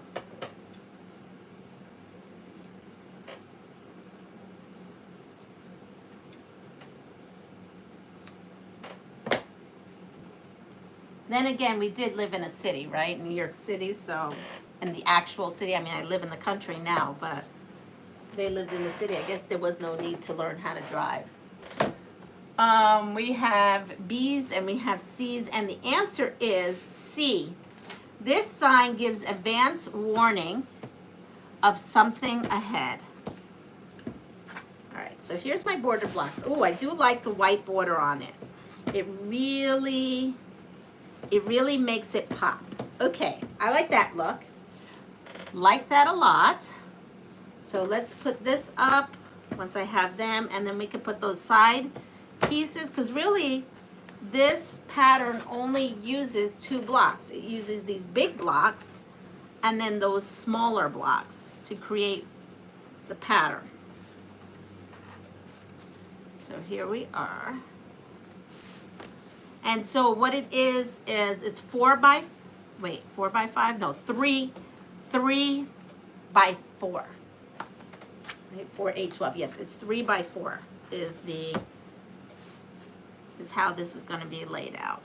Then again, we did live in a city, right? New York City, so, in the actual city. I mean, I live in the country now, but they lived in the city. I guess there was no need to learn how to drive. We have B's and we have C's, and the answer is C. This sign gives advance warning of something ahead. All right, so here's my border blocks. Oh, I do like the white border on it. It really makes it pop. Okay, I like that look. Like that a lot. So let's put this up once I have them, and then we can put those side pieces, because really this pattern only uses 2 blocks. It uses these big blocks and then those smaller blocks to create the pattern. So here we are. And so what it is it's 3 by 4. Right, 4, 8, 12. Yes, it's 3 by 4 is how this is going to be laid out.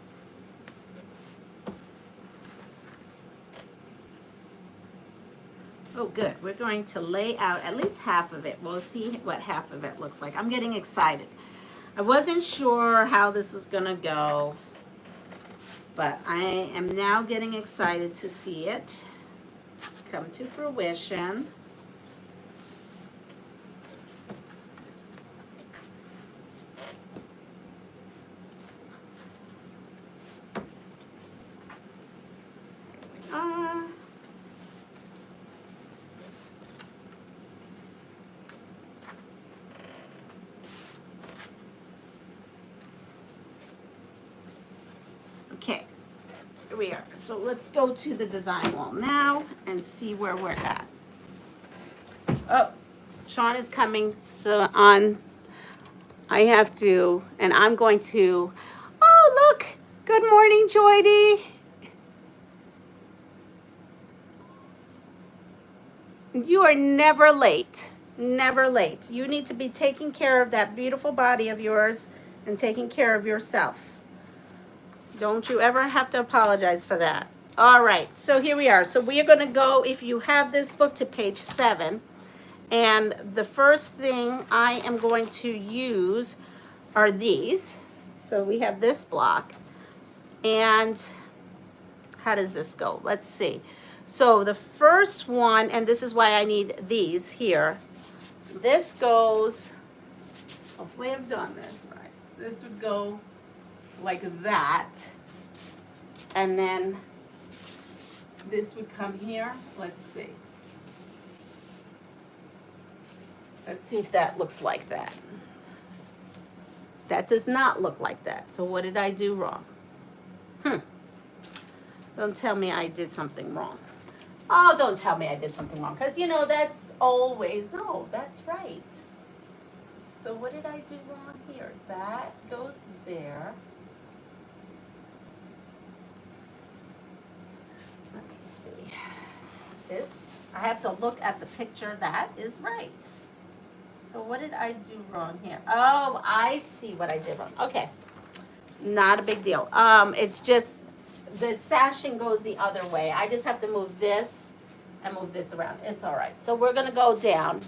Oh, good. We're going to lay out at least half of it. We'll see what half of it looks like. I'm getting excited. I wasn't sure how this was going to go, but I am now getting excited to see it come to fruition. Okay, here we are. So let's go to the design wall now and see where we're at. Oh, Sean is coming. So I have to, and I'm going to, oh, look. Good morning, Joydy. You are never late. Never late. You need to be taking care of that beautiful body of yours and taking care of yourself. Don't you ever have to apologize for that. All right, so here we are. So we are going to go, if you have this book, to page 7. And the first thing I am going to use are these. So we have this block. And how does this go? Let's see. So the first one, and this is why I need these here. This goes, hopefully I've done this right. This would go like that. And then this would come here. Let's see. Let's see if that looks like that. That does not look like that. So what did I do wrong? Don't tell me I did something wrong. Oh, don't tell me I did something wrong. Because, you know, that's always, no, that's right. So what did I do wrong here? That goes there. Let me see. This, I have to look at the picture. That is right. So what did I do wrong here? Oh, I see what I did wrong. Okay. Not a big deal. It's just the sashing goes the other way. I just have to move this and move this around. It's all right. So we're going to go down.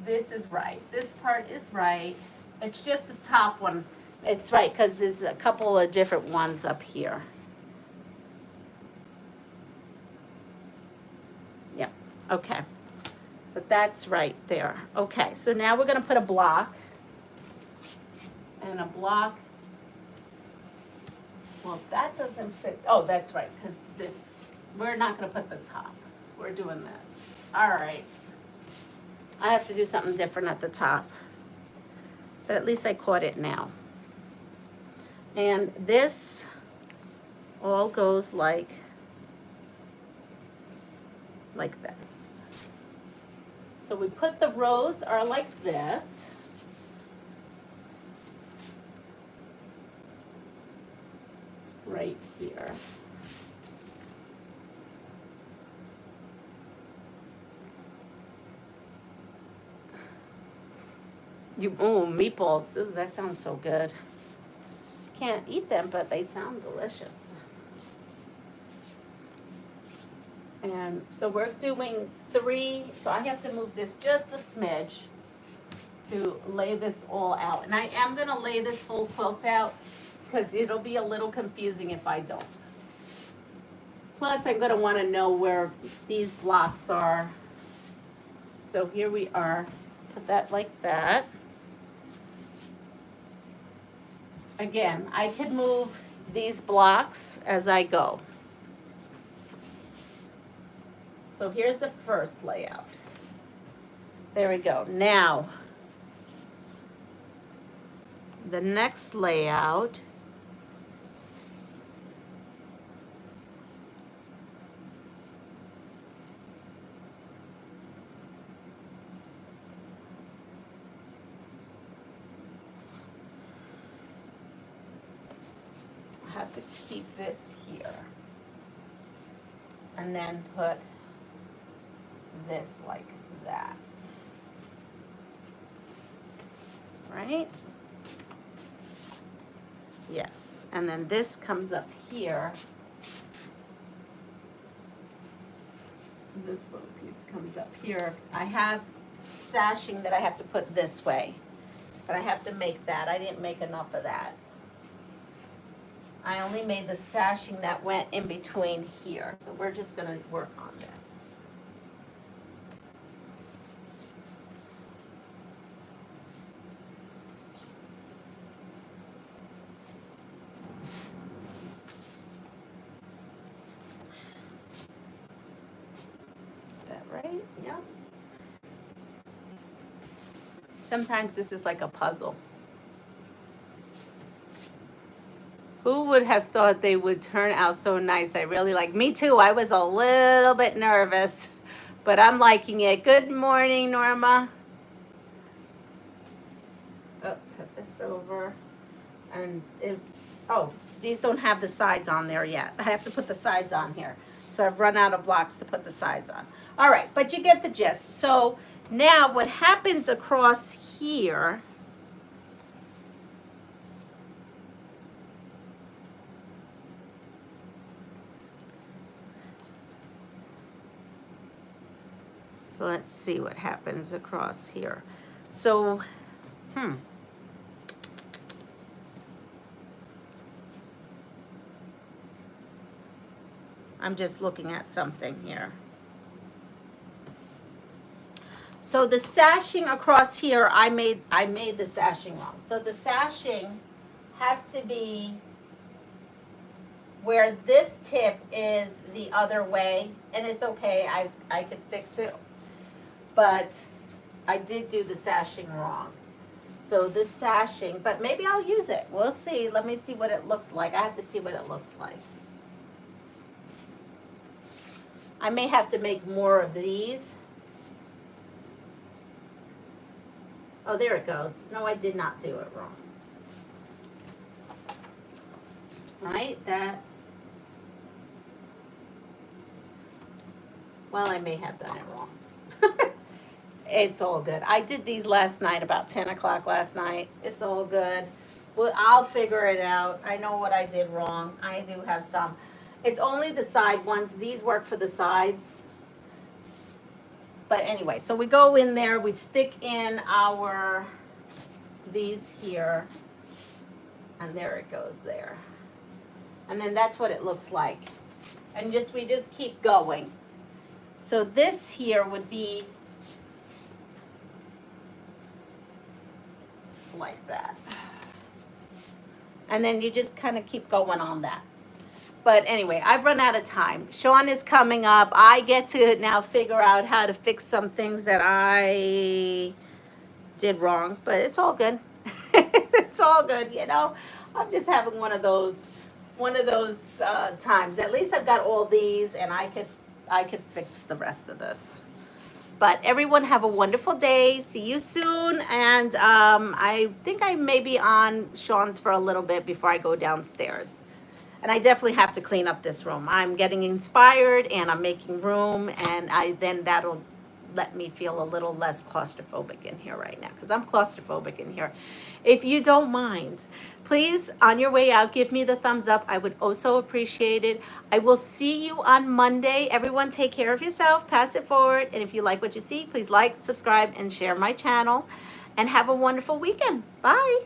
This is right. This part is right. It's just the top one. It's right because there's a couple of different ones up here. Yep. Okay. But that's right there. Okay. So now we're going to put a block. And a block. Well, that doesn't fit. Oh, that's right, because this, we're not going to put the top. We're doing this. All right. I have to do something different at the top. But at least I caught it now. And this all goes like this. So we put the rows are like this. Right here. Oh, meatballs. Ooh, that sounds so good. Can't eat them, but they sound delicious. And so we're doing 3. So I have to move this just a smidge to lay this all out. And I am going to lay this full quilt out, because it'll be a little confusing if I don't. Plus, I'm going to want to know where these blocks are. So here we are. Put that like that. Again, I could move these blocks as I go. So here's the first layout. There we go. Now, the next layout . Have to keep this here and then put this like that, right? Yes, and then this comes up here. This little piece comes up here. I have sashing that I have to put this way, but I have to make that. I didn't make enough of that. I only made the sashing that went in between here. So we're just going to work on this. Is that right? Yeah. Sometimes this is like a puzzle. Who would have thought they would turn out so nice? I really like. Me too. I was a little bit nervous, but I'm liking it. Good morning, Norma. Oh, put this over. And if, oh, these don't have the sides on there yet. I have to put the sides on here. So I've run out of blocks to put the sides on. All right, but you get the gist. So now what happens across here, so let's see what happens across here. So, I'm just looking at something here. So the sashing across here, I made the sashing wrong. So the sashing has to be where this tip is the other way, and it's okay, I could fix it, but I did do the sashing wrong. So this sashing, but maybe I'll use it. We'll see. Let me see what it looks like. I have to see what it looks like. I may have to make more of these. Oh, there it goes. No, I did not do it wrong. Right? That. Well, I may have done it wrong. It's all good. I did these last night, about 10 o'clock last night. It's all good. Well, I'll figure it out. I know what I did wrong. I do have some. It's only the side ones. These work for the sides. But anyway, so we go in there. We stick in these here. And there it goes there. And then that's what it looks like. And we just keep going. So this here would be like that. And then you just kind of keep going on that. But anyway, I've run out of time. Sean is coming up. I get to now figure out how to fix some things that I did wrong, but it's all good. It's all good, you know. I'm just having one of those times. At least I've got all these, and I could fix the rest of this. But everyone have a wonderful day. See you soon. And I think I may be on Sean's for a little bit before I go downstairs. And I definitely have to clean up this room. I'm getting inspired and I'm making room, and then that'll let me feel a little less claustrophobic in here right now, because I'm claustrophobic in here. If you don't mind, please, on your way out, give me the thumbs up. I would also appreciate it. I will see you on Monday. Everyone take care of yourself, pass it forward, and if you like what you see, please like, subscribe, and share my channel, and have a wonderful weekend. Bye.